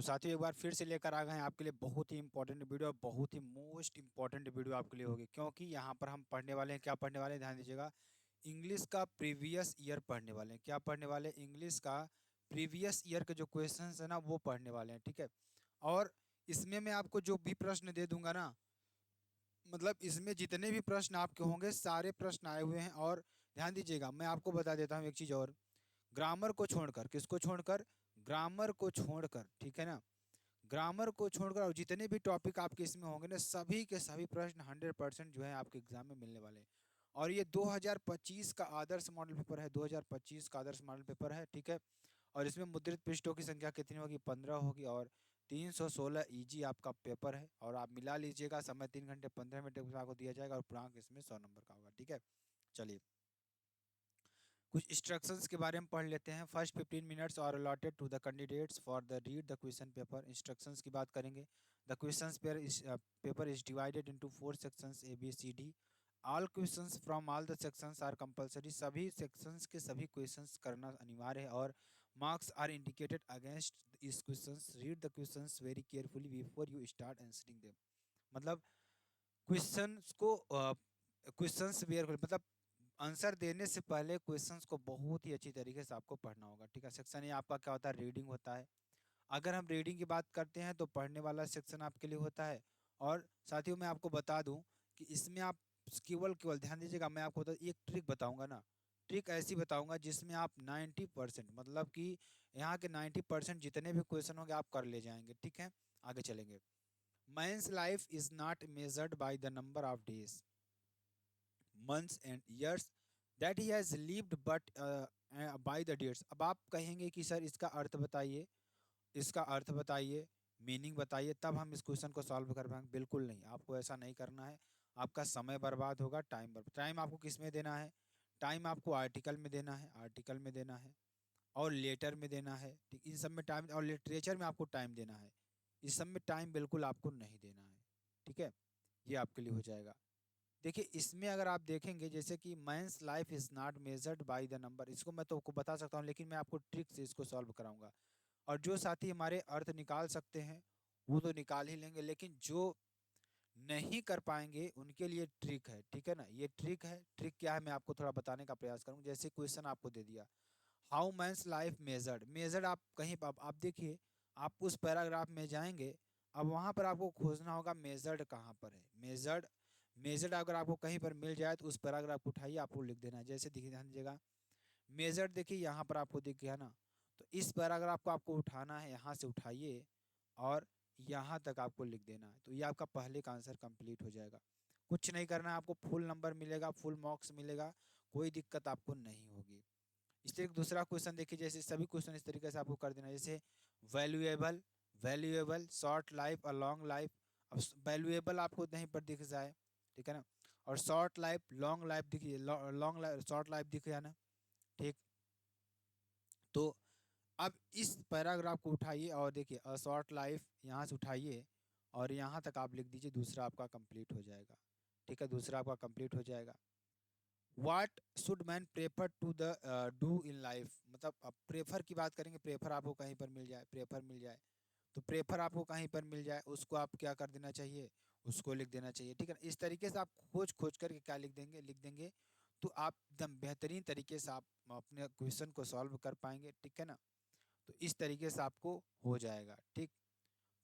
तो साथियों एक बार फिर से लेकर आ गए हैं आपके लिए बहुत ही इंपॉर्टेंट वीडियो, बहुत ही मोस्ट इंपॉर्टेंट वीडियो आपके लिए होगी, क्योंकि यहाँ पर हम पढ़ने वाले हैं, क्या पढ़ने वाले हैं ध्यान दीजिएगा। इंग्लिश का प्रीवियस ईयर पढ़ने वाले हैं। क्या पढ़ने वाले हैं? इंग्लिश का प्रीवियस ईयर के जो क्वेश्चंस है ना वो पढ़ने वाले हैं, ठीक है। और इसमें मैं आपको जो भी प्रश्न दे दूंगा ना, मतलब इसमें जितने भी प्रश्न आपके होंगे सारे प्रश्न आए हुए हैं। और ध्यान दीजिएगा, मैं आपको बता देता हूँ एक चीज़ और, ग्रामर को छोड़कर, किसको छोड़कर? ग्रामर को छोड़कर, ठीक है ना। ग्रामर को छोड़कर और जितने भी टॉपिक आपके इसमें होंगे ना, सभी के सभी प्रश्न 100% जो है आपके एग्जाम में मिलने वाले हैं। और ये 2025 का आदर्श मॉडल पेपर है, 2025 का आदर्श मॉडल पेपर है, ठीक है। और इसमें मुद्रित पृष्ठों की संख्या कितनी होगी? 15 होगी। और 316 ईजी आपका पेपर है। और आप मिला लीजिएगा, समय 3 घंटे 15 मिनट में आपको दिया जाएगा और पूर्णांक इसमें 100 नंबर का होगा, ठीक है। चलिए कुछ इंस्ट्रक्शंस के बारे में पढ़ लेते हैं। First 15 minutes are allotted to the candidates for the read the question paper. Instructions की बात करेंगे। The question paper is divided into 4 sections ABCD। All questions from all the sections are compulsory. सभी सेक्शंस के सभी questions करना अनिवार्य है। और मार्क्स आर इंडिकेटेड अगेंस्ट इस questions. Read the questions very carefully before you start answering them. मतलब questions को क्वेश्चंस वेयर मतलब आंसर देने से पहले क्वेश्चंस को बहुत ही अच्छी तरीके से आपको पढ़ना होगा, ठीक है। सेक्शन ए आपका क्या होता है? रीडिंग होता है। अगर हम रीडिंग की बात करते हैं तो पढ़ने वाला सेक्शन आपके लिए होता है। और साथियों मैं आपको बता दूं कि इसमें आप केवल केवल ध्यान दीजिएगा, मैं आपको तो एक ट्रिक बताऊंगा ना। ट्रिक ऐसी बताऊंगा जिसमें आप 90% मतलब कि यहाँ के 90% जितने भी क्वेश्चन होंगे आप कर ले जाएंगे, ठीक है। आगे चलेंगे। Man's life is not measured by the number of days, months and years that he has lived, but by the dates। अब आप कहेंगे कि सर इसका अर्थ बताइए, इसका अर्थ बताइए, मीनिंग बताइए, तब हम इस क्वेश्चन को सॉल्व कर पाएंगे। बिल्कुल नहीं, आपको ऐसा नहीं करना है। आपका समय बर्बाद होगा, टाइम बर्बाद। टाइम आपको किस में देना है? टाइम आपको आर्टिकल में देना है, आर्टिकल में देना है और लेटर में देना है, ठीक। इन सब में टाइम, और लिटरेचर में आपको टाइम देना है। इस सब में टाइम बिल्कुल आपको नहीं देना है, ठीक है। ये आपके लिए हो जाएगा। देखिए इसमें अगर आप देखेंगे जैसे कि men's life is not measured by the number, इसको मैं तो आपको बता सकता हूँ, लेकिन मैं आपको ट्रिक से इसको सॉल्व कराऊंगा। और जो साथी हमारे अर्थ निकाल सकते हैं वो तो निकाल ही लेंगे, लेकिन जो नहीं कर पाएंगे उनके लिए ट्रिक है, ठीक है ना। ये ट्रिक है। ट्रिक क्या है मैं आपको थोड़ा बताने का प्रयास करूंगा। जैसे क्वेश्चन आपको दे दिया, how men's life measured. Measured आप कहीं पर आप देखिए, आप उस पैराग्राफ में जाएंगे, अब वहां पर आपको खोजना होगा मेजर्ड कहाँ पर है। मेजर्ड, मेजर्ड अगर आपको कहीं पर मिल जाए तो उस पैराग्राफ को उठाइए, आपको लिख देना है। जैसे देखिए ध्यान दीजिएगा, मेजर्ड देखिए यहाँ पर आपको दिख गया ना, तो इस पैराग्राफ को आपको उठाना है, यहाँ से उठाइए और यहाँ तक आपको लिख देना है। तो ये आपका पहले का आंसर कंप्लीट हो जाएगा। कुछ नहीं करना है, आपको फुल नंबर मिलेगा, फुल मार्क्स मिलेगा, कोई दिक्कत आपको नहीं होगी। इस तरीके दूसरा क्वेश्चन देखिए, जैसे सभी क्वेश्चन इस तरीके से आपको कर देना है। जैसे वैल्यूएबल, वैल्यूएबल, शॉर्ट लाइफ और लॉन्ग लाइफ। अब वैल्यूएबल आपको नहीं पर दिख जाए, ठीक है ना। और शॉर्ट लाइफ लॉन्ग लाइफ दिखिए, लॉन्ग लाइफ शॉर्ट लाइफ दिख गया ना, ठीक। तो अब इस पैराग्राफ को उठाइए और देखिए अ शॉर्ट लाइफ यहाँ से उठाइए और यहाँ तक आप लिख दीजिए, दूसरा आपका कंप्लीट हो जाएगा, ठीक है। दूसरा आपका कंप्लीट हो जाएगा। What should man prefer to the do in life, मतलब अब प्रेफर की बात करेंगे। प्रेफर आपको कहीं पर मिल जाए, प्रेफर मिल जाए, तो प्रेफर आपको कहीं पर मिल जाए उसको आप क्या कर देना चाहिए? उसको लिख देना चाहिए, ठीक है ना। इस तरीके से आप खोज खोज करके क्या लिख देंगे? लिख देंगे, तो आप एकदम बेहतरीन तरीके से आप अपने क्वेश्चन को सॉल्व कर पाएंगे, ठीक है ना। तो इस तरीके से आपको हो जाएगा, ठीक।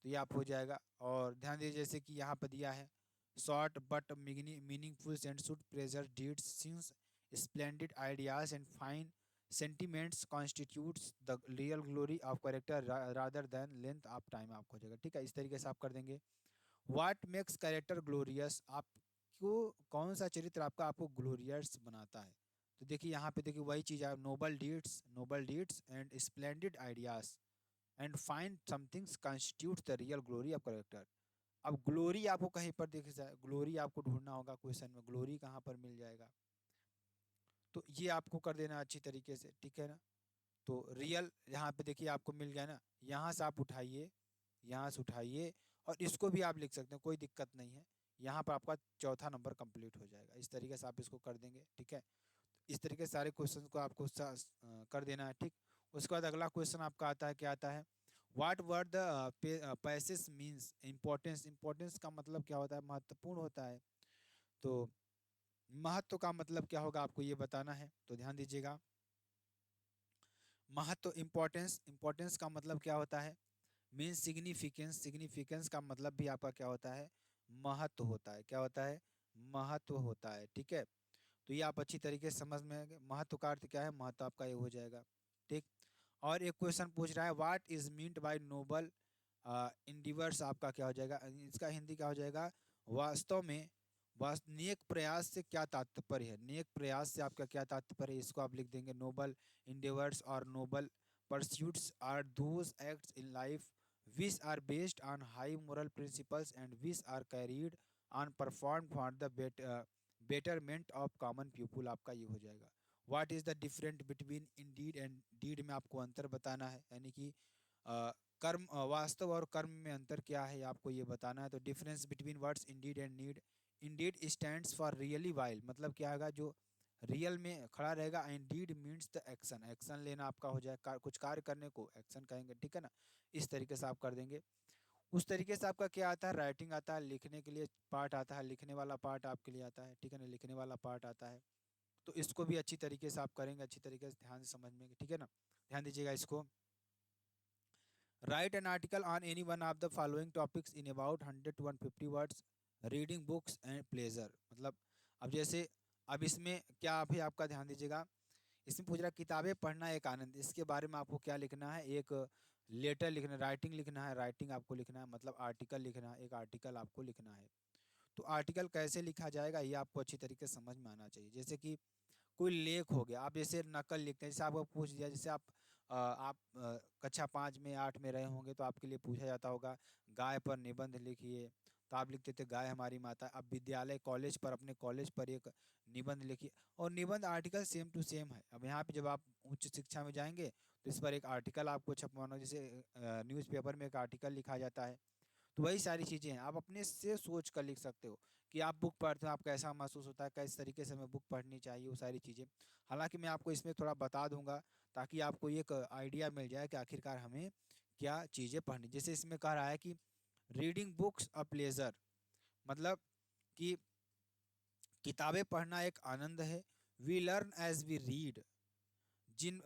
तो ये आप हो जाएगा। और ध्यान दीजिए जैसे कि यहाँ पर दिया है, short but meaningful and should pleasure deeds since splendid ideas and fine sentiments constitutes the real glory of character rather than length of time, आपको हो जाएगा, ठीक है। इस तरीके से आप कर देंगे। व्हाट मेक्स कैरेक्टर ग्लोरियस, आपको कौन सा चरित्र आपका आपको ग्लोरियस बनाता है? तो देखिए यहाँ पे देखिए वही चीज़ है, noble deeds, noble deeds and splendid ideas and find somethings constitute the real glory of character. अब ग्लोरी आपको कहीं पर दिख जाए, ग्लोरी आपको ढूंढना होगा क्वेश्चन में, ग्लोरी कहाँ पर मिल जाएगा, तो ये आपको कर देना अच्छी तरीके से, ठीक है ना। तो रियल यहाँ पे देखिए आपको मिल गया ना, यहाँ से आप उठाइए, यहाँ से उठाइए और इसको भी आप लिख सकते हैं, कोई दिक्कत नहीं है। यहाँ पर आपका चौथा नंबर कंप्लीट हो जाएगा। इस तरीके से आप इसको कर देंगे, ठीक है। इस तरीके से सारे क्वेश्चन को आपको कर देना है, ठीक। उसके बाद अगला क्वेश्चन आपका आता है, क्या आता है? What word the passage means importance, importance का मतलब क्या होता है, महत्वपूर्ण होता है। तो महत्व का मतलब क्या होगा आपको ये बताना है, तो ध्यान दीजिएगा। महत्व, इम्पोर्टेंस, इम्पोर्टेंस का मतलब क्या होता है, मीन्स सिग्निफिकेंस, सिग्निफिकेंस का मतलब भी आपका क्या होता है, महत्व होता है। क्या होता है, महत्व होता है। ठीक है, तो ये आप अच्छी तरीके से समझ में आएंगे। महत्व का अर्थ क्या है, महत्व आपका ये हो जाएगा। ठीक, और एक क्वेश्चन पूछ रहा है, what is meant by noble endeavours, आपका क्या हो जाएगा, इसका हिंदी क्या हो जाएगा, वास्तव में नेक प्रयास से क्या तात्पर्य है, नेक प्रयास से आपका क्या तात्पर्य है, इसको आप लिख देंगे। नोबल इंडेवर्स और noble pursuits are those acts in life which are based on high moral principles and which are carried on performed for the betterment of common people, आपका ये हो जाएगा। What is the different between indeed and deed में आपको अंतर बताना है, यानी कि कर्म, वास्तव और कर्म में अंतर क्या है, आपको ये बताना है। तो difference between words indeed and need, indeed stands for really while, मतलब क्या होगा, जो रियल में खड़ा रहेगा। And deed means the action, action लेना आपका हो जाए, कुछ कार्य करने को एक्शन कहेंगे। ठीक है ना, इस तरीके से आप कर देंगे। उस तरीके से आपका क्या आता है, राइटिंग आता है, लिखने के लिए पार्ट आता है, लिखने वाला पार्ट आपके लिए आता है। ठीक है ना, लिखने वाला पार्ट आता है। तो इसको भी अच्छी तरीके से आप करेंगे, अच्छी तरीके से ध्यान से समझ में। ठीक है ना, ध्यान दीजिएगा इसको। Right an article on any one of the following topics in about 100 to 150 words, reading books and pleasure, मतलब अब जैसे, अब इसमें क्या अभी आपका ध्यान दीजिएगा, इसमें पूछ रहा है किताबें पढ़ना एक आनंद, इसके बारे में आपको क्या लिखना है, एक लेटर लिखना है, राइटिंग लिखना है, राइटिंग आपको लिखना है, मतलब आर्टिकल लिखना है, एक आर्टिकल आपको लिखना है। तो आर्टिकल कैसे लिखा जाएगा ये आपको अच्छी तरीके से समझ में आना चाहिए। जैसे कि कोई लेख हो गया, आप जैसे नकल लिखते हैं, जैसे आपको पूछ दिया, जैसे आप कक्षा 5 में 8 में रहे होंगे, तो आपके लिए पूछा जाता होगा गाय पर निबंध लिखिए, तो आप लिखते थे गाय हमारी माता। अब विद्यालय कॉलेज पर, अपने कॉलेज पर एक निबंध लिखिए, और निबंध आर्टिकल सेम टू सेम है। अब यहाँ पे जब आप उच्च शिक्षा में जाएंगे तो इस पर एक आर्टिकल आपको छपवाना, जैसे न्यूज़पेपर में एक आर्टिकल लिखा जाता है। तो वही सारी चीज़ें हैं, आप अपने से सोच कर लिख सकते हो कि आप बुक पढ़ते हो, आप कैसा महसूस होता है, किस तरीके से हमें बुक पढ़नी चाहिए, वो सारी चीज़ें। हालांकि मैं आपको इसमें थोड़ा बता दूंगा, ताकि आपको एक आइडिया मिल जाए कि आखिरकार हमें क्या चीज़ें पढ़नी। जैसे इसमें कह रहा है कि रीडिंग बुक्स अ प्लेजर, मतलब कि किताबें पढ़ना एक आनंद है। We learn as we read, जिन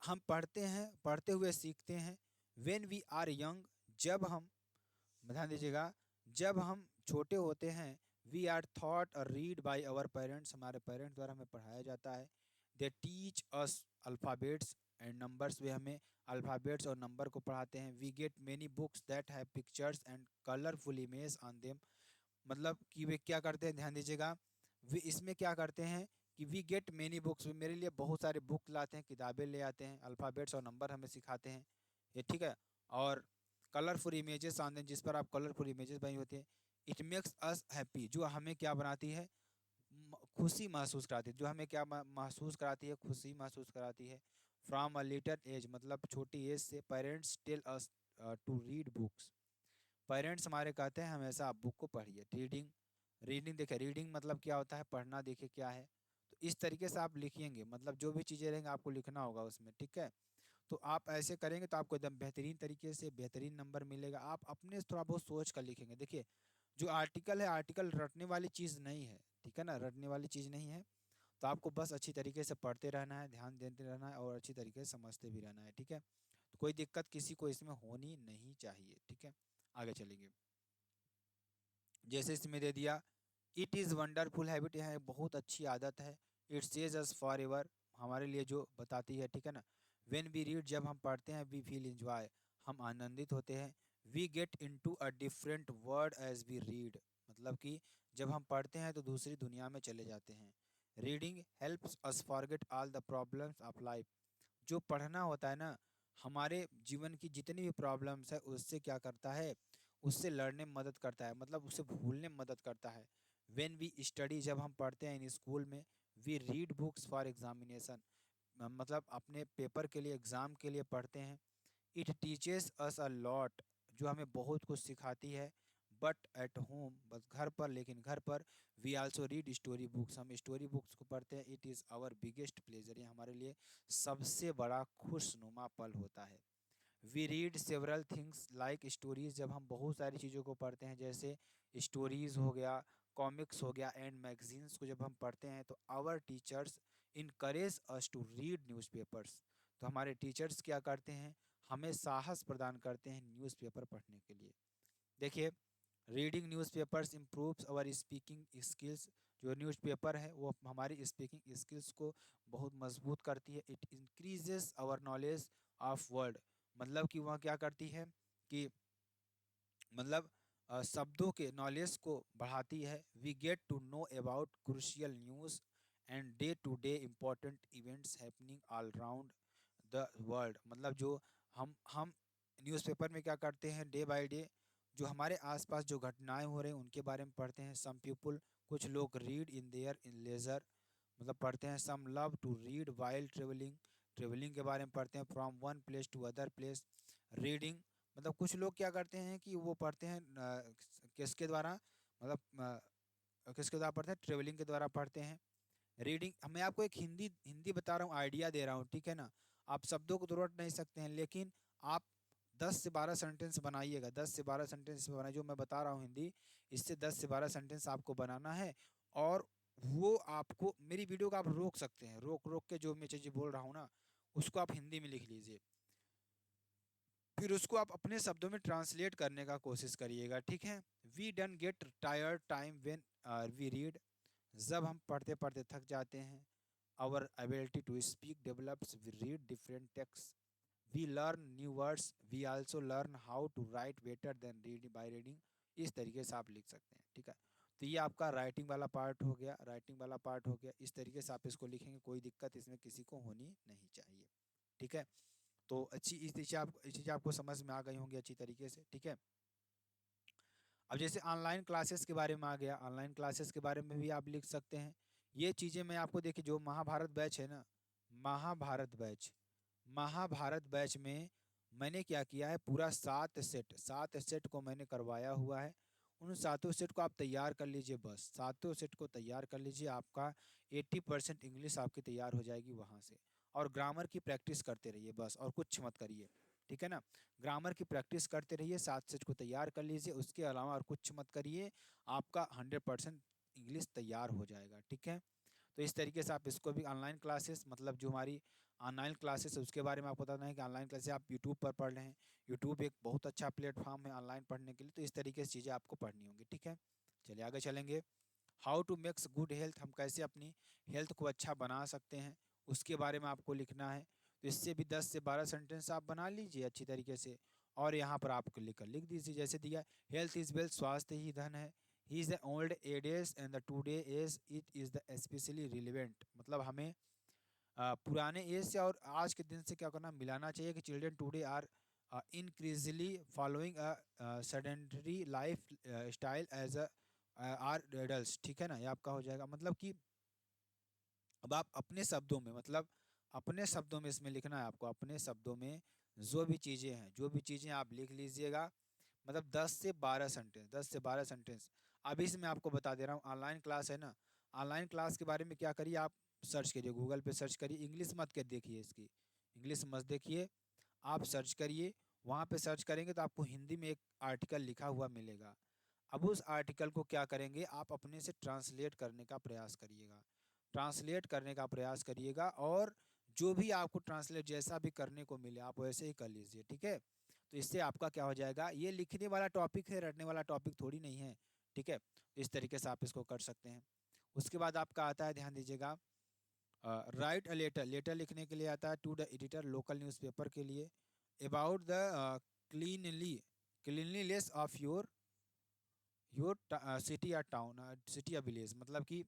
हम पढ़ते हैं, पढ़ते हुए सीखते हैं। वेन वी आर यंग, जब हम, ध्यान दीजिएगा, जब हम छोटे होते हैं। वी आर थॉट और रीड बाय आवर पेरेंट्स, हमारे पेरेंट्स द्वारा हमें पढ़ाया जाता है। They teach us alphabets and numbers, वे हमें अल्फ़ाबेट्स और नंबर को पढ़ाते हैं। We get many books that have pictures and colourful image on them, मतलब कि वे क्या करते हैं, ध्यान दीजिएगा, वे इसमें क्या करते हैं कि वी गेट मेनी बुक्स, मेरे लिए बहुत सारे बुक लाते हैं, किताबें ले आते हैं, अल्फ़ाबेट्स और नंबर हमें सिखाते हैं ये। ठीक है, और कलरफुल इमेजेस आते हैं, जिस पर आप कलरफुल इमेजेस बनी होती है। इट मेक्स अस हैप्पी, जो हमें क्या बनाती है, खुशी महसूस कराती है, जो हमें क्या महसूस कराती है, खुशी महसूस कराती है। फ्रॉम अ लिटिल एज, मतलब छोटी एज से। Parents tell us to read books, parents हमारे कहते हैं हमेशा आप बुक को पढ़िए। रीडिंग, रीडिंग देखिए, रीडिंग मतलब क्या होता है, पढ़ना, देखिए क्या है। तो इस तरीके से आप लिखिएंगे, मतलब जो भी चीज़ें रहेंगे आपको लिखना होगा उसमें। ठीक है, तो आप ऐसे करेंगे तो आपको एकदम बेहतरीन तरीके से बेहतरीन नंबर मिलेगा। आप अपने से थोड़ा बहुत सोच कर लिखेंगे। देखिए, जो आर्टिकल है, आर्टिकल रटने वाली चीज़ नहीं है। ठीक है ना, रटने वाली चीज़ नहीं है। तो आपको बस अच्छी तरीके से पढ़ते रहना है, ध्यान देते रहना है, और अच्छी तरीके से समझते भी रहना है। ठीक है, तो कोई दिक्कत किसी को इसमें होनी नहीं चाहिए। ठीक है, आगे चलेंगे। जैसे इसमें दे दिया, इट इज़ वंडरफुल हैबिट, यह एक बहुत अच्छी आदत है। It says us for ever, हमारे लिए जो बताती है। ठीक है ना, वेन वी रीड, जब हम पढ़ते हैं, वी फील इंजॉय, हम आनंदित होते हैं। We get in to a different word as we read, मतलब कि जब हम पढ़ते हैं तो दूसरी दुनिया में चले जाते हैं। Reading helps us forget all the problems of life, जो पढ़ना होता है ना, हमारे जीवन की जितनी भी प्रॉब्लम्स है उससे क्या करता है, उससे लड़ने में मदद करता है, मतलब उससे भूलने में मदद करता है। व्हेन वी स्टडी, जब हम पढ़ते हैं इन स्कूल में। We read books for examination, मतलब अपने पेपर के लिए, एग्ज़ाम के लिए पढ़ते हैं। It teaches us a lot, जो हमें बहुत कुछ सिखाती है। बट एट होम, बस घर पर, लेकिन घर पर we also read story books, हम स्टोरी बुक्स को पढ़ते हैं। It is our biggest pleasure, ये हमारे लिए सबसे बड़ा खुशनुमा पल होता है। We read several things like stories, जब हम बहुत सारी चीज़ों को पढ़ते हैं जैसे स्टोरीज हो गया, कॉमिक्स हो गया एंड मैगजीन्स को जब हम पढ़ते हैं तो our teachers encourage us to read newspapers, तो हमारे टीचर्स क्या करते हैं, हमें साहस प्रदान करते हैं न्यूज़पेपर पढ़ने के लिए। देखिए, reading newspapers improves our speaking skills, जो न्यूज़पेपर है वो हमारी स्पीकिंग स्किल्स को बहुत मजबूत करती है। It increases our knowledge of word, मतलब कि वह क्या करती है कि मतलब शब्दों के नॉलेज को बढ़ाती है। We get to know about crucial news and day to day important events happening all around the world, मतलब जो हम न्यूज़पेपर में क्या करते हैं, डे बाय डे जो हमारे आसपास जो घटनाएं हो रही हैं उनके बारे में पढ़ते हैं। सम पीपल, कुछ लोग read in their in leisure, मतलब पढ़ते हैं। Some love to read while travelling, travelling के बारे में पढ़ते हैं। From one place to other place, reading, मतलब कुछ लोग क्या करते हैं कि वो पढ़ते हैं किसके द्वारा, मतलब किसके द्वारा पढ़ते हैं, ट्रेवलिंग के द्वारा पढ़ते हैं। रीडिंग, मैं आपको एक हिंदी हिंदी बता रहा हूँ, आइडिया दे रहा हूँ, ठीक है ना। आप शब्दों को तो रट नहीं सकते हैं, लेकिन आप 10 से 12 सेंटेंस बनाइएगा, 10 से 12 सेंटेंस बनाइए जो मैं बता रहा हूँ हिंदी, इससे 10 से 12 सेंटेंस आपको बनाना है। और वो आपको मेरी वीडियो को आप रोक सकते हैं, रोक रोक के जो मैं चीज़ें बोल रहा हूँ ना उसको आप हिंदी में लिख लीजिए, फिर उसको आप अपने शब्दों में ट्रांसलेट करने का कोशिश करिएगा, ठीक है। We don't get tired time when we read, जब हम पढ़ते पढ़ते थक जाते हैं। Our ability to speak develops, we read different text, we learn new words, we also learn how to write better then reading by reading. इस तरीके से आप लिख सकते हैं, ठीक है। तो ये आपका राइटिंग वाला पार्ट हो गया, राइटिंग वाला पार्ट हो गया। इस तरीके से आप इसको लिखेंगे, कोई दिक्कत इसमें किसी को होनी नहीं चाहिए, ठीक है। तो अच्छी इस चीज़ आपको समझ में आ गई होंगी अच्छी तरीके से, ठीक है। अब जैसे ऑनलाइन क्लासेस के बारे में आ गया, ऑनलाइन क्लासेस के बारे में भी आप लिख सकते हैं। ये चीज़ें मैं आपको देखिए, जो महाभारत बैच है ना, महाभारत बैच, महाभारत बैच में मैंने क्या किया है, पूरा 7 सेट को मैंने करवाया हुआ है। उन 7 सेट को आप तैयार कर लीजिए, बस 7 सेट को तैयार कर लीजिए, आपका 80% इंग्लिश आपकी तैयार हो जाएगी वहाँ से। और ग्रामर की प्रैक्टिस करते रहिए बस, और कुछ मत करिए, ठीक है ना। ग्रामर की प्रैक्टिस करते रहिए, 7 सेट को तैयार कर लीजिए, उसके अलावा और कुछ मत करिए, आपका 100% इंग्लिश तैयार हो जाएगा, ठीक है। तो इस तरीके से आप इसको भी ऑनलाइन क्लासेस, मतलब जो हमारी ऑनलाइन क्लासेस है उसके बारे में आपको बताना है कि ऑनलाइन क्लासेस आप यूट्यूब पर पढ़ रहे हैं। यूट्यूब एक बहुत अच्छा प्लेटफॉर्म है ऑनलाइन पढ़ने के लिए, तो इस तरीके से चीज़ें आपको पढ़नी होंगी, ठीक है। चलिए आगे चलेंगे। How to makes good health, हम कैसे अपनी हेल्थ को अच्छा बना सकते हैं उसके बारे में आपको लिखना है। तो इससे भी 10 से 12 सेंटेंस आप बना लीजिए अच्छी तरीके से, और यहाँ पर आपको लिख दीजिए जैसे दिया, हेल्थ इज़ वेल्थ, स्वास्थ्य ही धन है। He is the old adage and the today as it is the specially relevant, मतलब हमें पुराने एज से और आज के दिन से क्या करना मिलाना चाहिए कि children today are increasingly following a sedentary life style as a are adults, ठीक है ना। ये आपका हो जाएगा, मतलब कि अब आप अपने शब्दों में, मतलब अपने शब्दों में इसमें लिखना है आपको, अपने शब्दों में जो भी चीज़ें हैं, जो भी चीज़ें आप लिख लीजिएगा, मतलब 10 से 12 सेंटेंस, 10 से 12 सेंटेंस। अभी इसमें आपको बता दे रहा हूँ, ऑनलाइन क्लास है ना, ऑनलाइन क्लास के बारे में क्या करिए, आप सर्च करिए, गूगल पे सर्च करिए, इंग्लिश मत कर देखिए, इसकी इंग्लिश मत देखिए, आप सर्च करिए। वहाँ पे सर्च करेंगे तो आपको हिंदी में एक आर्टिकल लिखा हुआ मिलेगा। अब उस आर्टिकल को क्या करेंगे, आप अपने से ट्रांसलेट करने का प्रयास करिएगा, ट्रांसलेट करने का प्रयास करिएगा, और जो भी आपको ट्रांसलेट जैसा भी करने को मिले आप वैसे ही कर लीजिए, ठीक है। तो इससे आपका क्या हो जाएगा, ये लिखने वाला टॉपिक है, रटने वाला टॉपिक थोड़ी नहीं है, ठीक है। तो इस तरीके से आप इसको कर सकते हैं। उसके बाद आपका आता है, ध्यान दीजिएगा, राइट अ लेटर, लेटर लिखने के लिए आता है to the editor, local newspaper के लिए, about the cleanly cleanliness of your city या टाउन, सिटी या विलेज, मतलब कि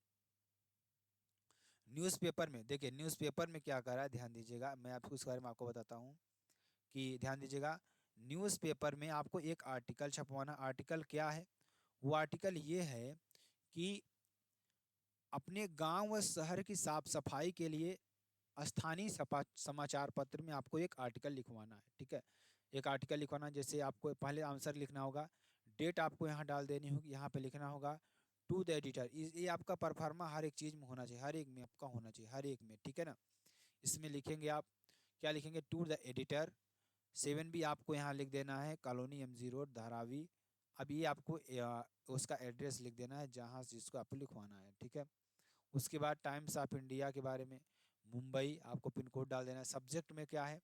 न्यूज़पेपर में, देखिए न्यूज़पेपर में क्या कर रहा है, ध्यान दीजिएगा, मैं आपको इस बारे में आपको बताता हूँ कि ध्यान दीजिएगा। न्यूज़पेपर में आपको एक आर्टिकल छपवाना, आर्टिकल क्या है, वो आर्टिकल ये है कि अपने गांव व शहर की साफ सफाई के लिए स्थानीय समाचार पत्र में आपको एक आर्टिकल लिखवाना है, ठीक है। एक आर्टिकल लिखवाना है, जैसे आपको पहले आंसर लिखना होगा, डेट आपको यहाँ डाल देनी होगी, यहाँ पे लिखना होगा टू द एडिटर, ये आपका परफार्मा हर एक चीज़ में होना चाहिए, हर एक में आपका होना चाहिए, हर एक में, ठीक है ना। इसमें लिखेंगे आप, क्या लिखेंगे, टू द एडिटर, 7 भी आपको यहाँ लिख देना है, कॉलोनी MG रोड धारावी। अब ये आपको उसका एड्रेस लिख देना है जहाँ जिसको आपको लिखवाना है, ठीक है। उसके बाद टाइम्स ऑफ इंडिया के बारे में, मुंबई आपको पिन कोड डाल देना है। सब्जेक्ट में क्या है,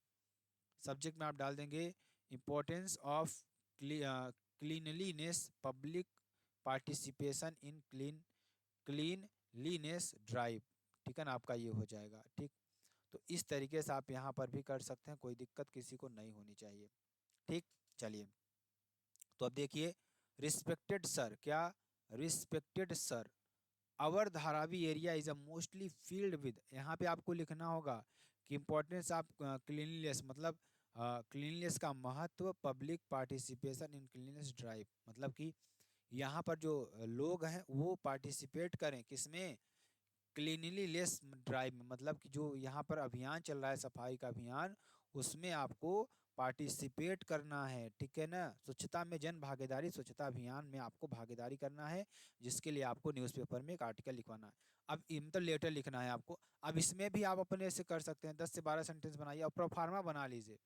सब्जेक्ट में आप डाल देंगे importance of cleanliness, public participation in cleanliness drive, ठीक है ना, आपका ये हो जाएगा, ठीक। तो इस तरीके से आप यहाँ पर भी कर सकते हैं, कोई दिक्कत किसी को नहीं होनी चाहिए, ठीक। चलिए, तो अब देखिए, रिस्पेक्टेड सर, क्या, respected sir, our Dharavi area is a mostly filled with, यहाँ पे आपको लिखना होगा कि इम्पोर्टेंस ऑफ क्लीनलीनेस, मतलब क्लीनलीनेस का महत्व, public participation in cleanliness drive, मतलब कि यहाँ पर जो लोग हैं वो पार्टिसिपेट करें किसमें, क्लीनलीनेस ड्राइव में, मतलब कि जो यहाँ पर अभियान चल रहा है सफाई का अभियान, उसमें आपको पार्टिसिपेट करना है, ठीक है ना। स्वच्छता में जन भागीदारी, स्वच्छता अभियान में आपको भागीदारी करना है, जिसके लिए आपको न्यूज़पेपर में एक आर्टिकल लिखवाना है। अब मतलब लेटर लिखना है आपको। अब इसमें भी आप अपने से कर सकते हैं, 10 से 12 सेंटेंस बनाइए और प्रोफार्मा बना लीजिए।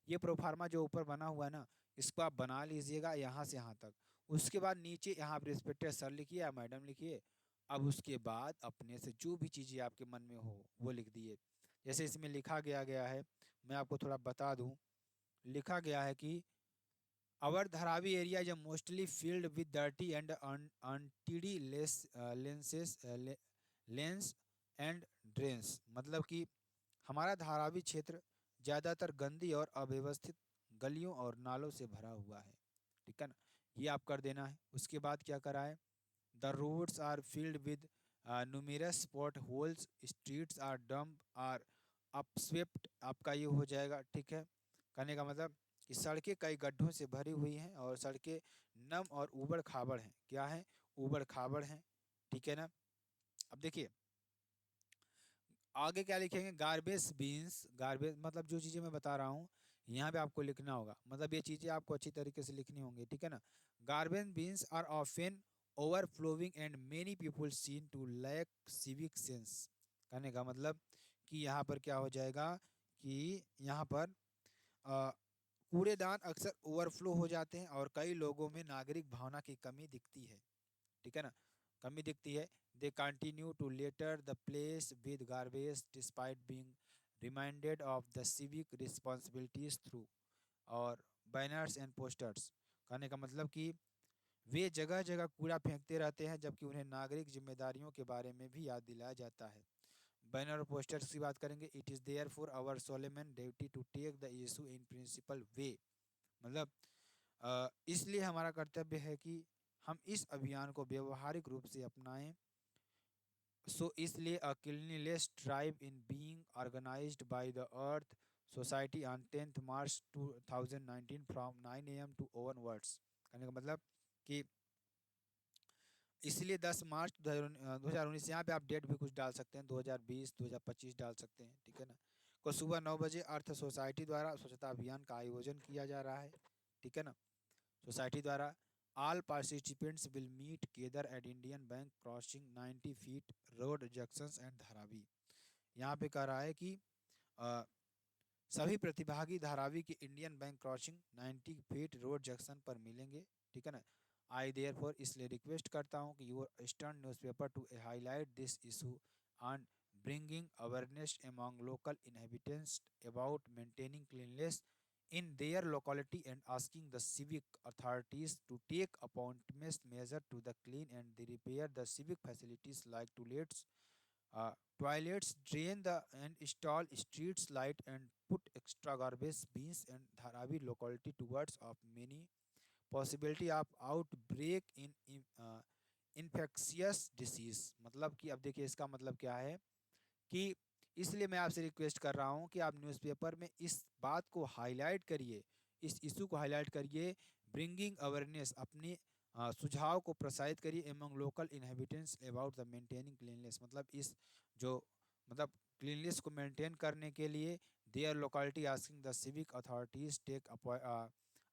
ये प्रोफार्मा जो ऊपर बना हुआ है ना, इसको आप बना लीजिएगा यहाँ से यहाँ तक। उसके बाद नीचे यहाँ पर रिस्पेक्टेड सर लिखिए या मैडम लिखिए। अब उसके बाद अपने से जो भी चीज़ें आपके मन में हो वो लिख दिए। जैसे इसमें लिखा गया है, मैं आपको थोड़ा बता दूं। लिखा गया है कि our Dharavi area is mostly filled with dirty and untidy lanes and drains, मतलब कि हमारा धारावी क्षेत्र ज़्यादातर गंदी और अव्यवस्थित गलियों और नालों से भरा हुआ है, ठीक है ना। ये आप कर देना है। उसके बाद क्या करा है, the roads are filled with numerous potholes, streets are dump are upswept, आपका ये हो जाएगा, ठीक है। कहने का मतलब कि सड़कें कई गड्ढों से भरी हुई हैं और सड़कें नम और ऊबड़ खाबड़ हैं, क्या है, ऊबड़ खाबड़ हैं, ठीक है ना। अब देखिए आगे क्या लिखेंगे, गार्बेज बीन्स, गार्बेज मतलब जो चीज़ें मैं बता रहा हूँ यहाँ पे आपको लिखना होगा, मतलब ये चीज़ें आपको अच्छी तरीके से लिखनी होंगी, ठीक है ना। Garbage bins are often overflowing and many people seem to lack civic sense, कहने का मतलब कि यहाँ पर क्या हो जाएगा कि यहाँ पर कूड़ेदान अक्सर ओवरफ्लो हो जाते हैं और कई लोगों में नागरिक भावना की कमी दिखती है, ठीक है ना, कमी दिखती है। They continue to litter the place with garbage despite being reminded of the civic responsibilities through और बैनर्स एंड पोस्टर्स, कहने का मतलब कि वे जगह जगह कूड़ा फेंकते रहते हैं जबकि उन्हें नागरिक जिम्मेदारियों के बारे में भी याद दिलाया जाता है। बैनर और पोस्टर्स की बात करेंगे, it is therefore our solemn duty to take the issue in principle way, मतलब इसलिए हमारा कर्तव्य है कि हम इस अभियान को व्यवहारिक रूप से अपनाएं। सो इसलिए a cleanliness drive in being organised by the earth society on 10th March 2019 from 9 AM to onwards, कहने का मतलब कि इसलिए 10 मार्च 2019, यहाँ पे आप डेट भी कुछ डाल सकते हैं, 2020 2025 डाल सकते हैं, ठीक है ना। को सुबह 9 बजे अर्थ सोसाइटी द्वारा स्वच्छता अभियान का आयोजन किया जा रहा है, ठीक है ना। सोसाइटी द्वारा all participants will meet gather at Indian Bank crossing 90 feet road junctions and Dharavi, यहाँ पे कह रहा है कि अ, सभी प्रतिभागी धारावी के Indian Bank crossing 90 feet road junction पर मिलेंगे, ठीक है ना। आई देयर फॉर इसलिए रिक्वेस्ट करता हूँ कि your stern newspaper to highlight this issue on bringing awareness among local inhabitants about maintaining cleanness in their locality and asking the civic authorities to take appointments measure to the clean and the repair the civic facilities like toilets, drain the and install streets light and put extra garbage bins and Dharavi locality towards of many possibility of outbreak in infectious disease, मतलब कि अब देखिए इसका मतलब क्या है कि इसलिए मैं आपसे रिक्वेस्ट कर रहा हूं कि आप न्यूज़पेपर में इस बात को हाईलाइट करिए, इस इशू को हाईलाइट करिए, ब्रिंगिंग अवेयरनेस, अपने सुझाव को प्रसारित करिए among local inhabitants about the maintaining cleanness, मतलब इस जो मतलब क्लीननेस को मेंटेन करने के लिए their locality asking the civic authorities take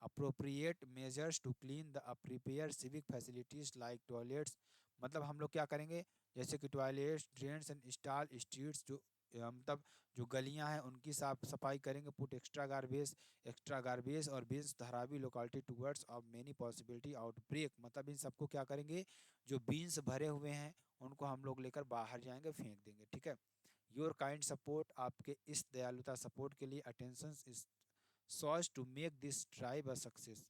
appropriate measures to clean the prepare civic facilities like toilets, मतलब हम लोग क्या करेंगे, जैसे कि toilets, drains and install streets जो मतलब जो गलियां हैं उनकी साफ सफाई करेंगे। पुट एक्स्ट्रा गार्बेज और bins Dharavi locality towards of many possibility outbreak, मतलब इन सबको क्या करेंगे, जो बीन्स भरे हुए हैं उनको हम लोग लेकर बाहर जाएंगे, फेंक देंगे, ठीक है। योर काइंड सपोर्ट, आपके इस दयालुता सपोर्ट के लिए, attention is sought to make this drive a success,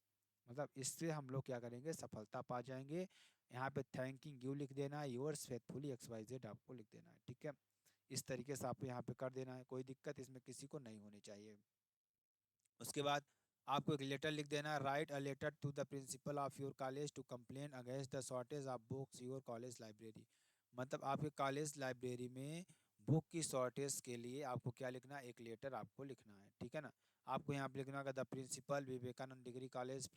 मतलब इससे हम लोग क्या करेंगे, सफलता पा जाएंगे। यहाँ पे थैंकिंग यू लिख देना है, योर्स फेथफुली XYZ आपको लिख देना है, ठीक है। इस तरीके से आपको यहाँ पे कर देना है, कोई दिक्कत इसमें किसी को नहीं होनी चाहिए। उसके बाद आपको एक लेटर लिख देना है, write a letter to the principal of your college to complain against the shortage of books your college library, मतलब आपके कॉलेज लाइब्रेरी में बुक की शॉर्टेज के लिए आपको क्या लिखना है, एक लेटर आपको लिखना है, ठीक है ना। आपको यहाँ पे लिखना होगा the principal Vivekananda degree college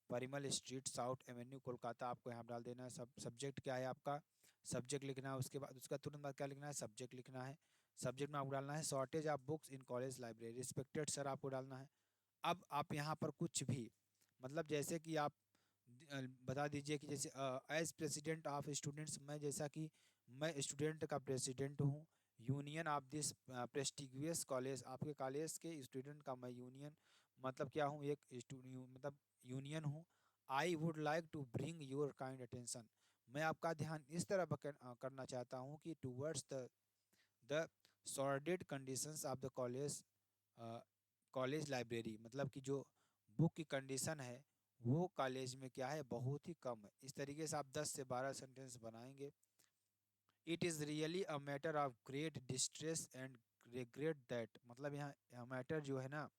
Parimal street south avenue Kolkata, आपको यहाँ डाल देना है। सब्जेक्ट क्या है आपका, सब्जेक्ट लिखना है। उसके बाद उसका तुरंत बाद क्या लिखना है, सब्जेक्ट लिखना है। सब्जेक्ट में आपको डालना है shortage of books in college library, respected sir आपको डालना है। अब आप यहाँ पर कुछ भी, मतलब जैसे कि आप बता दीजिए कि जैसे एज प्रेसिडेंट ऑफ स्टूडेंट्स, मैं जैसा कि मैं स्टूडेंट का प्रेसिडेंट हूँ, यूनियन ऑफ दिस प्रेस्टिगियस कॉलेज, आपके कॉलेज के स्टूडेंट का मैं यूनियन मतलब क्या हूँ, एक मतलब यूनियन हूँ। I would like to bring your kind attention, मैं आपका ध्यान इस तरह करना चाहता हूँ कि towards the sordid conditions of the college college library, मतलब कि जो बुक की कंडीशन है वो कॉलेज में क्या है, बहुत ही कम है। इस तरीके से आप 10 से 12 सेंटेंस बनाएंगे। It is really a matter of great distress and regret that, मतलब यहाँ मैटर जो है ना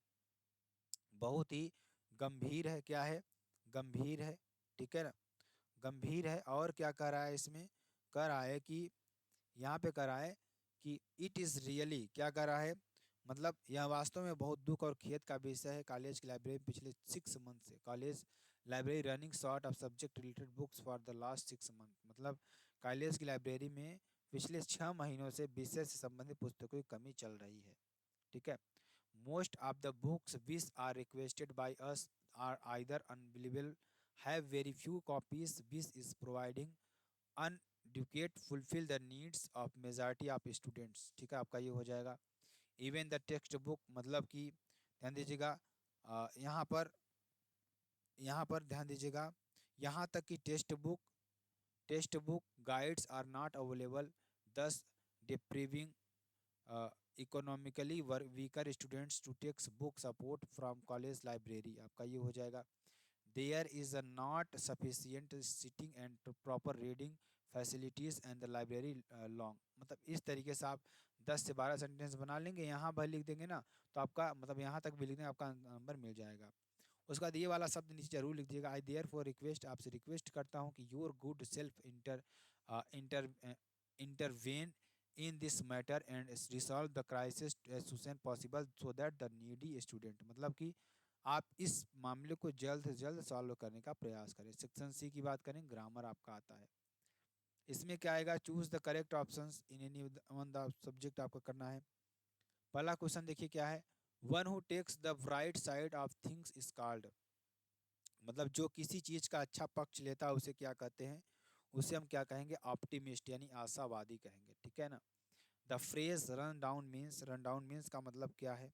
बहुत ही गंभीर है, क्या है, गंभीर है, ठीक है ना, गंभीर है। और क्या कह रहा है इसमें, कह रहा है कि यहाँ पे कह रहा है कि इट इज़ रियली, क्या कह रहा है, मतलब यह वास्तव में बहुत दुख और खेद का विषय है, कॉलेज की लाइब्रेरी में पिछले 6 मंथ से, college library running short of subject related books for the last 6 month, मतलब कॉलेज की लाइब्रेरी में पिछले 6 महीनों से विषय से संबंधित पुस्तकों की कमी चल रही है, ठीक है। Most of the books which are requested by us are either unbelievable, have very few copies which is providing inadequate fulfil the needs of majority of students, ठीक है, आपका ये हो जाएगा। इवन द टेक्स्ट बुक, मतलब कि ध्यान दीजिएगा यहाँ पर ध्यान दीजिएगा, यहाँ तक कि text book guides are not available, thus depriving economically weaker students to text book support from college library, आपका ये हो जाएगा। There is a not sufficient sitting and proper reading facilities and the library long, मतलब इस तरीके से आप 10 से 12 सेंटेंस बना लेंगे। यहाँ पर लिख देंगे ना तो आपका मतलब यहाँ तक भी लिख देंगे, आपका नंबर मिल जाएगा। उसके बाद ये वाला शब्द नीचे जरूर लिख दीजिएगा, आई देयर फॉर रिक्वेस्ट, आपसे रिक्वेस्ट करता हूँ कि your good self inter intervene in this matter and resolve the crisis as soon possible so that the needy student, मतलब कि आप इस मामले को जल्द से जल्द सॉल्व करने का प्रयास करें। सेक्शन सी की बात करें, ग्रामर आपका आता है, इसमें क्या आएगा, choose the correct options in any one the subject आपका करना है। पहला क्वेश्चन देखिए क्या है, one who takes the bright side of things is called, मतलब जो किसी चीज का अच्छा पक्ष लेता है उसे क्या कहते हैं, उसे हम क्या कहेंगे, ऑप्टिमिस्ट यानी आशावादी कहेंगे, ठीक है ना। The phrase run down means का मतलब क्या है,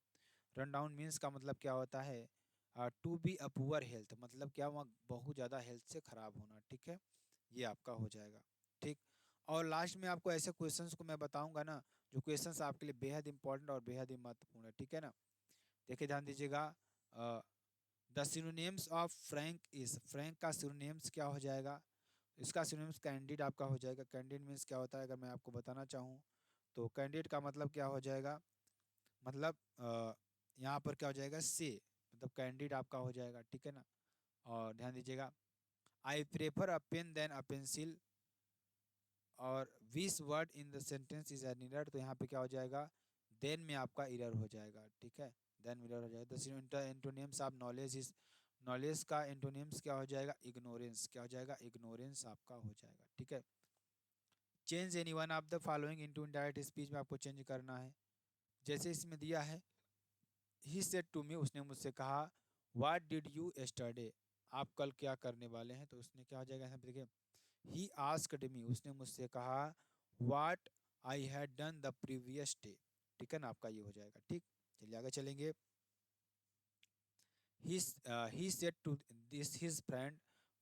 रन डाउन मीन्स का मतलब क्या होता है, to be a poor health, मतलब क्या वहाँ बहुत ज़्यादा हेल्थ से ख़राब होना, ठीक है, ये आपका हो जाएगा, ठीक। और लास्ट में आपको ऐसे क्वेश्चंस को मैं बताऊंगा ना जो क्वेश्चंस आपके लिए बेहद इंपॉर्टेंट और बेहद ही महत्वपूर्ण है, ठीक है ना। देखिए ध्यान दीजिएगा, the synonyms of Frank is, Frank का सिनोनिम्स क्या हो जाएगा, इसका सिनोनिम्स कैंडिड आपका हो जाएगा। कैंडिड मीन्स क्या होता है अगर मैं आपको बताना चाहूँ तो कैंडिड का मतलब क्या हो जाएगा, मतलब यहाँ पर क्या हो जाएगा से, मतलब कैंडिड आपका हो जाएगा, ठीक है ना। और ध्यान दीजिएगा, I prefer a pen than a pencil, और this word in the sentence is an error, तो यहाँ पे क्या हो जाएगा, देन में आपका इरर हो जाएगा, ठीक है, देन में इरर हो जाएगा। The antonyms of knowledge is, knowledge का एंटोनिम्स क्या हो जाएगा, इग्नोरेंस, क्या हो जाएगा, इग्नोरेंस आपका हो जाएगा, ठीक है। Change any one of the following into indirect speech में आपको चेंज करना है, जैसे इसमें दिया है, ही सेड टू मी, उसने मुझसे कहा, व्हाट डिड यू यस्टरडे, आप कल क्या करने वाले हैं, तो उसने क्या हो जाएगा यहाँ पे देखिए, ही आस्क्ड मी, उसने मुझसे कहा, what I had done the previous day, ठीक है ना, आपका ये हो जाएगा। ठीक, चलिए आगे चलेंगे। He said to this his friend,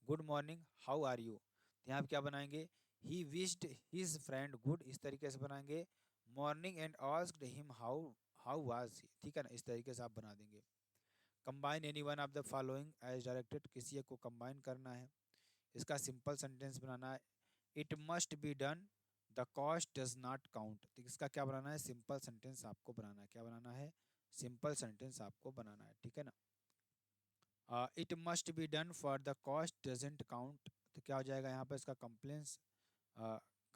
good morning how are you. तो यहाँ पे क्या बनाएंगे, he wished his friend good, इस तरीके से बनाएंगे, morning and asked him how how was he, ठीक है ना, इस तरीके से आप बना देंगे। Combine any one of the following as directed, किसी एक को कंबाइन करना है। इसका सिंपल सेंटेंस बनाना है, it must be done, the cost does not count. तो इसका क्या बनाना है, सिंपल सेंटेंस आपको बनाना है, क्या बनाना है, सिंपल सेंटेंस आपको बनाना है, ठीक है ना। It must be done for the cost doesn't count, तो क्या हो जाएगा यहाँ पर, इसका कंप्लेंस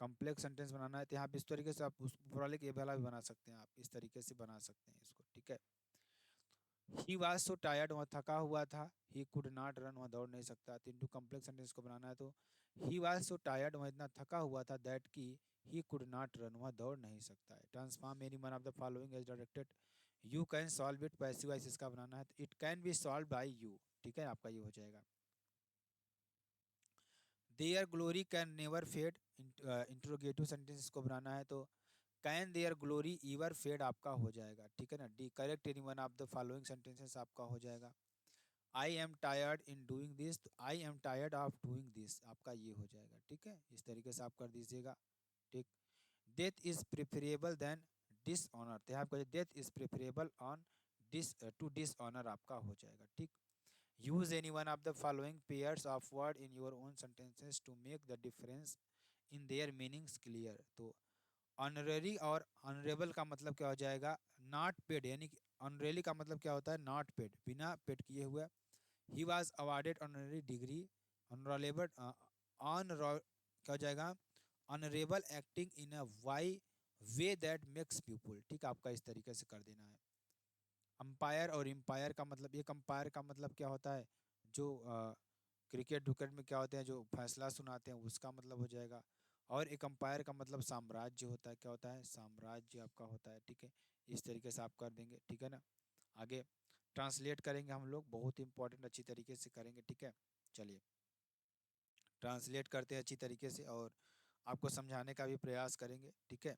कम्प्लेक्स सेंटेंस बनाना है। तो यहाँ पे इस तरीके से आप उस ऊपर वाले के ये वाला भी बना सकते हैं, आप इस तरीके से बना सकते हैं इसको, ठीक है। ही वाज सो टायर्ड, वह थका हुआ था, ही कुड नॉट रन, वह दौड़ नहीं सकता। तो इंटू कम्प्लेक्स सेंटेंस को बनाना है, तो ही वाज सो टायर्ड, वह इतना थका हुआ था, दैट की ही कुड नॉट रन, वह दौड़ नहीं सकता है। Transform any one of the following as directed, you can solve it, passive voice इसका बनाना है, तो it can be solve by you, ठीक है, आपका ये हो जाएगा। Their glory can never fade, interrogative sentence को बनाना है, तो can their glory ever fade आपका हो जाएगा, ठीक है ना। D correct any one of the following sentences आपका हो जाएगा। I am tired in doing this, तो आई am tired of doing this आपका ये हो जाएगा, ठीक है, इस तरीके से आप कर दीजिएगा। ठीक, death is preferable than dishonour, तो आपका death is preferable on dis to dishonour आपका हो जाएगा। ठीक, use any one of the following pairs of word in your own sentences to make the difference in their meanings clear। तो honorary और honourable का मतलब क्या हो जाएगा, नॉट पेड, यानी कि ऑनरेली का मतलब क्या होता है, नॉट पेड, बिना पेड किए हुए। He was awarded honorary degree, honourable on क्या हो जाएगा, honourable acting in a why way that makes people, ठीक, आपका इस तरीके से कर देना है। अंपायर और एम्पायर का मतलब, एक अंपायर का मतलब क्या होता है, जो क्रिकेट विकेट में क्या होते हैं, जो फैसला सुनाते हैं, उसका मतलब हो जाएगा। और एक अंपायर का मतलब साम्राज्य होता है, क्या होता है, साम्राज्य आपका होता है, ठीक है, इस तरीके से आप कर देंगे, ठीक है ना। आगे ट्रांसलेट करेंगे हम लोग, बहुत इंपॉर्टेंट, अच्छी तरीके से करेंगे, ठीक है। चलिए ट्रांसलेट करते हैं अच्छी तरीके से, और आपको समझाने का भी प्रयास करेंगे, ठीक है।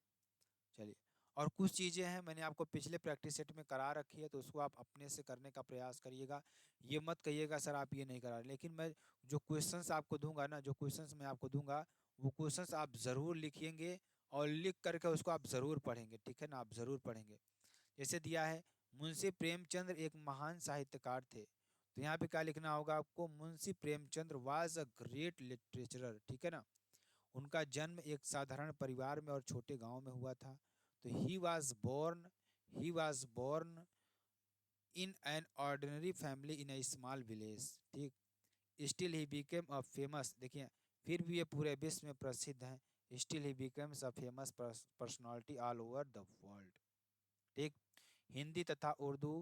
चलिए, और कुछ चीज़ें हैं मैंने आपको पिछले प्रैक्टिस सेट में करा रखी है, तो उसको आप अपने से करने का प्रयास करिएगा। ये मत कहिएगा सर आप ये नहीं करा रहे, लेकिन मैं जो क्वेश्चंस आपको दूंगा ना, जो क्वेश्चंस मैं आपको दूंगा, वो क्वेश्चंस आप ज़रूर लिखिएंगे, और लिख करके उसको आप ज़रूर पढ़ेंगे, ठीक है ना, आप ज़रूर पढ़ेंगे। जैसे दिया है, मुंशी प्रेमचंद्र एक महान साहित्यकार थे, तो यहाँ पे क्या लिखना होगा आपको, Munshi Premchandra was a great litterateur, ठीक है ना। उनका जन्म एक साधारण परिवार में और छोटे गांव में हुआ था। तो he was born in an ordinary family in a small village. ठीक, still he became a famous, देखिए फिर भी ये पूरे विश्व में प्रसिद्ध हैं, still he becames a famous personality all over the world. ठीक, हिंदी तथा उर्दू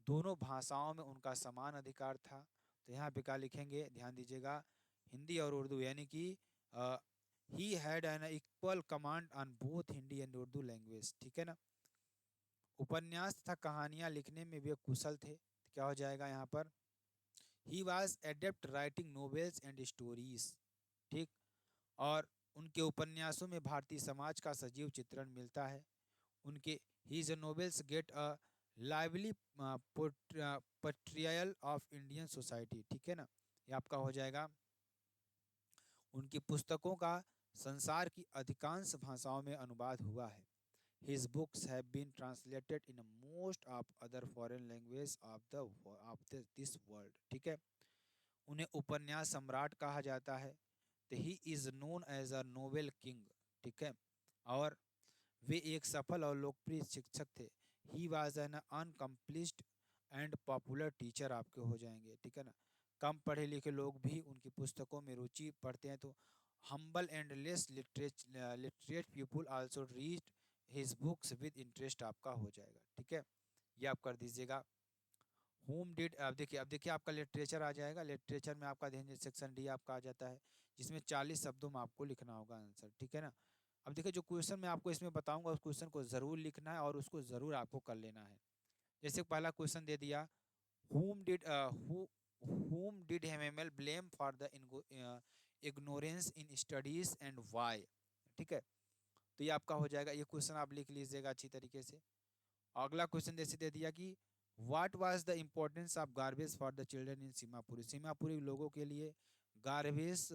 दोनों भाषाओं में उनका समान अधिकार था। तो यहाँ पे क्या लिखेंगे, ध्यान दीजिएगा, हिंदी और उर्दू, यानी कि he had an equal command on both Hindi and Urdu language, ठीक है ना। उपन्यास तथा कहानियां लिखने में वे कुशल थे, तो क्या हो जाएगा यहाँ पर, he was adept writing novels and stories. ठीक, और उनके उपन्यासों में भारतीय समाज का सजीव चित्रण मिलता है। उनके his novels get a lively portrayal of Indian society, ठीक है ना, ये आपका हो जाएगा। उनकी पुस्तकों का संसार की अधिकांश भाषाओं में अनुवाद हुआ है। His books have been translated in most of other foreign languages of this world, ठीक है। उन्हें उपन्यास सम्राट कहा जाता है, तो he is known as a novel king, ठीक है। और वे एक सफल और लोकप्रिय शिक्षक थे। He was an accomplished and popular teacher आपके हो जाएंगे, ठीक है ना। कम पढ़े लिखे लोग भी उनकी पुस्तकों में रुचि पढ़ते हैं, तो humble and less literate people also read his books with interest आपका हो जाएगा, ठीक है, ये आप कर दीजिएगा। होम डिड, अब देखिए आपका लिटरेचर आ जाएगा। लिटरेचर में आपका ध्यान, सेक्शन डी आपका आ जाता है, जिसमें 40 शब्दों में आपको लिखना होगा आंसर, ठीक है ना। अब देखिए जो क्वेश्चन मैं आपको इसमें बताऊंगा, उस क्वेश्चन को जरूर लिखना है और उसको जरूर आपको कर लेना है। जैसे पहला क्वेश्चन दे दिया, whom did whom did Hemmel blame for the ignorance in studies and why, ठीक है। तो ये आपका हो जाएगा, ये क्वेश्चन आप लिख लीजिएगा अच्छी तरीके से। अगला क्वेश्चन जैसे दे दिया कि what was the importance of garbage for the children in Seemapuri, Seemapuri लोगों के लिए गार्बेज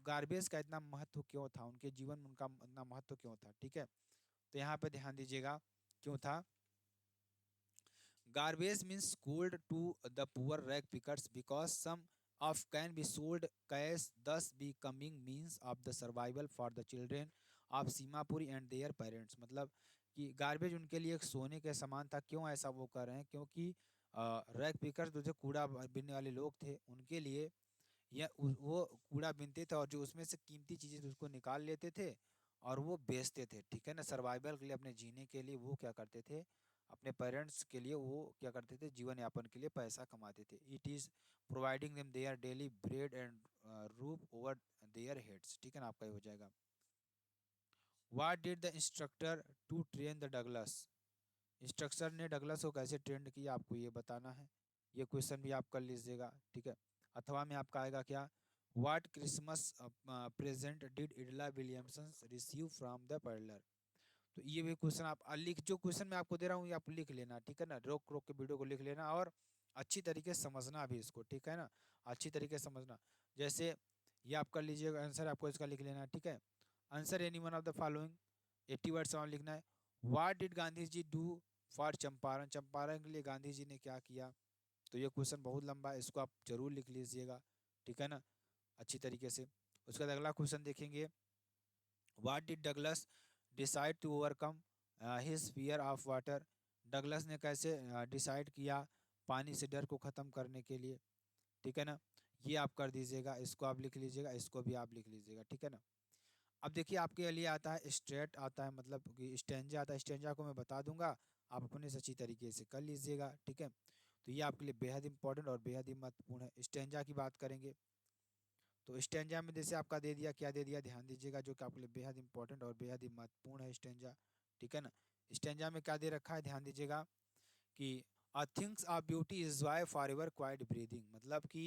गार्बेज का इतना महत्व क्यों था, उनके जीवन में उनका इतना महत्व क्यों था। ठीक है, तो यहाँ पे ध्यान दीजिएगा क्यों था। Garbage means sold to the poor rag pickers because some of can be sold cash, thus becoming means of the survival for the children of Simapuri and their parents। मतलब कि गार्बेज उनके लिए एक सोने के समान था। क्यों ऐसा वो कर रहे हैं, क्योंकि रैग पिकर्स जो कूड़ा बीनने वाले लोग थे उनके लिए या वो कूड़ा बीनते थे और जो उसमें से कीमती चीजें थे उसको निकाल लेते थे और वो बेचते थे। ठीक है ना, सर्वाइवल के लिए, अपने जीने के लिए वो क्या करते थे, अपने पेरेंट्स के लिए वो क्या करते थे, जीवन यापन के लिए पैसा कमाते थे। It is providing them their daily bread and roof over their heads. ठीक है ना, आपका ही हो जाएगा। What did the instructor to train the Douglas, instructor ने डगलस को कैसे ट्रेंड किया आपको ये बताना है। ये क्वेश्चन भी आप कर लीजिएगा। ठीक है, अथवा में आपका आएगा क्या, what Christmas present did Idla Williamson receive from the parlour. तो ये भी क्वेश्चन आप लिख, जो क्वेश्चन मैं आपको दे रहा हूँ ये आप लिख लेना। ठीक है ना, रोक रोक के वीडियो को लिख लेना और अच्छी तरीके से समझना भी इसको। ठीक है ना, अच्छी तरीके से समझना। जैसे ये आप कर लीजिएगा, आंसर आपको इसका लिख लेना है। ठीक है, answer any one of the following 80 words और लिखना है। What did Gandhi ji do for Champaran, Champaran के लिए गांधी जी ने क्या किया। तो ये क्वेश्चन बहुत लंबा है, इसको आप जरूर लिख लीजिएगा। ठीक है ना, अच्छी तरीके से। उसके बाद अगला क्वेश्चन देखेंगे, what did Douglas decide to overcome his fear of water, Douglas ने कैसे डिसाइड किया पानी से डर को ख़त्म करने के लिए। ठीक है ना, ये आप कर दीजिएगा, इसको आप लिख लीजिएगा, इसको भी आप लिख लीजिएगा। ठीक है ना, अब देखिए आपके लिए आता है स्ट्रेट, आता है मतलब कि स्टेंजा आता है। स्टेंजा को मैं बता दूंगा, आप अपने से अच्छी तरीके से कर लीजिएगा। ठीक है, तो ये आपके लिए बेहद इंपॉर्टेंट और बेहद ही महत्वपूर्ण है। स्टेंजा की बात करेंगे तो स्टेंजा में जैसे आपका दे दिया, क्या दे दिया, ध्यान दीजिएगा, जो कि आपके लिए बेहद इंपॉर्टेंट और बेहद ही महत्वपूर्ण है स्टेंजा। ठीक है ना, स्टेंजा में क्या दे रखा है, ध्यान दीजिएगा कि a things of beauty is why for ever quite breathing, मतलब कि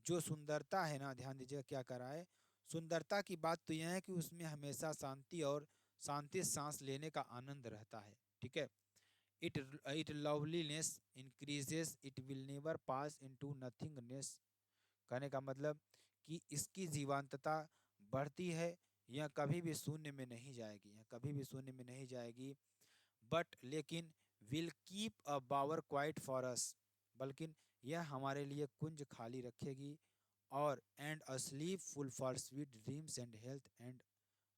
जो सुंदरता है ना, ध्यान दीजिएगा क्या कर रहा है, सुंदरता की बात तो यह है कि उसमें हमेशा शांति और शांति सांस लेने का आनंद रहता है। ठीक है, it it loveliness increases, it will never pass into nothingness. कहने का मतलब कि इसकी जीवंतता बढ़ती है, यह कभी भी शून्य में नहीं जाएगी, यह कभी भी शून्य में नहीं जाएगी। बट लेकिन will keep a bower quiet for us, बल्कि यह हमारे लिए कुंज खाली रखेगी। और and a sleep full for sweet dreams and health and,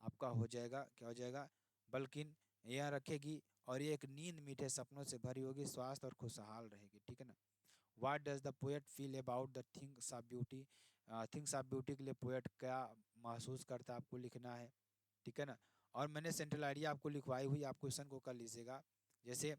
आपका हो जाएगा, क्या हो जाएगा, बल्कि यह रखेगी और ये एक नींद मीठे सपनों से भरी होगी, स्वास्थ्य और खुशहाल रहेगी। ठीक है ना, what does the poet feel about the things of beauty, things of beauty के लिए पोएट क्या महसूस करता है, आपको लिखना है। ठीक है ना, और मैंने सेंट्रल आइडिया आपको लिखवाई हुई, आप क्वेश्चन को कर लीजिएगा। जैसे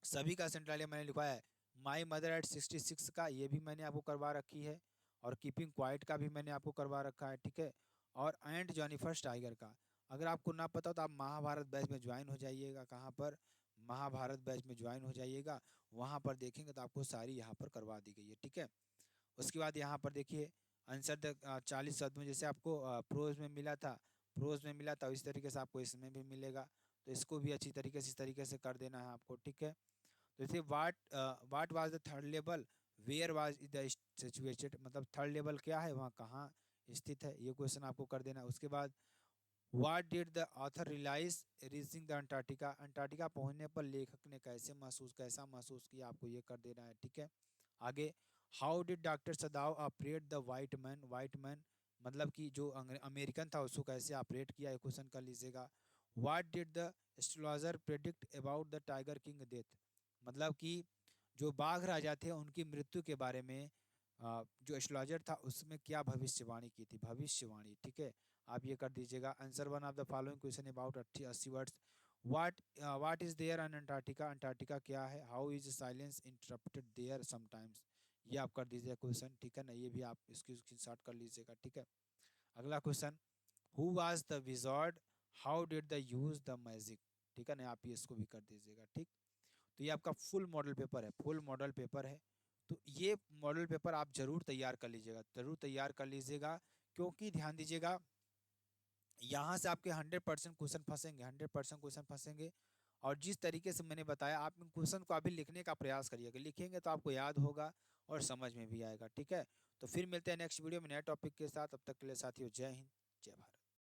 सभी का सेंट्रल आइडिया मैंने लिखवाया है, माई मदर एट 66 का ये भी मैंने आपको करवा रखी है, और कीपिंग क्वाइट का भी मैंने आपको करवा रखा है। ठीक है, और एंड जॉनीफर टाइगर का। अगर आपको ना पता हो तो आप महाभारत बैच में ज्वाइन हो जाइएगा। कहाँ पर, महाभारत बैच में ज्वाइन हो जाइएगा, वहाँ पर देखेंगे तो आपको सारी यहाँ पर करवा दी गई है। ठीक है, उसके बाद यहाँ पर देखिए आंसर द 40 शब्द में, जैसे आपको प्रोज में मिला था, प्रोज में मिला था इस तरीके से आपको इसमें भी मिलेगा। तो इसको भी अच्छी तरीके से, इस तरीके से कर देना है आपको। ठीक है, तो जैसे what was the third level, where was the situated, मतलब थर्ड लेवल क्या है, वहाँ कहाँ स्थित है, ये क्वेश्चन आपको कर देना है। उसके बाद what did the author realise reaching the Antarctica, Antarctica पहुंचने पर लेखक ने कैसा महसूस किया, आपको ये कर देना है। ठीक है, आगे how did doctor सदाव operate the white man, white man मतलब कि जो अमेरिकन था उसको कैसे ऑपरेट किया, ये क्वेश्चन कर लीजिएगा। What did the astrologer predict about the tiger king death, मतलब कि जो बाघ राजा थे उनकी मृत्यु के बारे में जो एस्ट्रोलॉजर था उसमें क्या भविष्यवाणी की थी, भविष्यवाणी। ठीक है, आप ये कर दीजिएगा। Answer one of the following question about 80 words. What is there on Antarctica, Antarctica क्या है, how is silence interrupted there sometimes, ये आप कर दीजिएगा क्वेश्चन। ठीक है ना, ये भी आप इसकी स्क्रीनशॉट कर लीजिएगा। ठीक है, अगला question, who was the wizard, how did the use the magic. ठीक है ना, आप ये इसको भी कर दीजिएगा। ठीक, तो ये आपका फुल मॉडल पेपर है, फुल मॉडल पेपर है। तो ये मॉडल पेपर आप जरूर तैयार कर लीजिएगा, जरूर तैयार कर लीजिएगा, क्योंकि ध्यान दीजिएगा यहाँ से आपके 100% क्वेश्चन फंसेंगे, 100% क्वेश्चन फंसेंगे। और जिस तरीके से मैंने बताया आप इन क्वेश्चन को अभी लिखने का प्रयास करिएगा, लिखेंगे तो आपको याद होगा और समझ में भी आएगा। ठीक है, तो फिर मिलते हैं नेक्स्ट वीडियो में नए टॉपिक के साथ। तब तक के लिए साथियों, जय हिंद, जय भारत।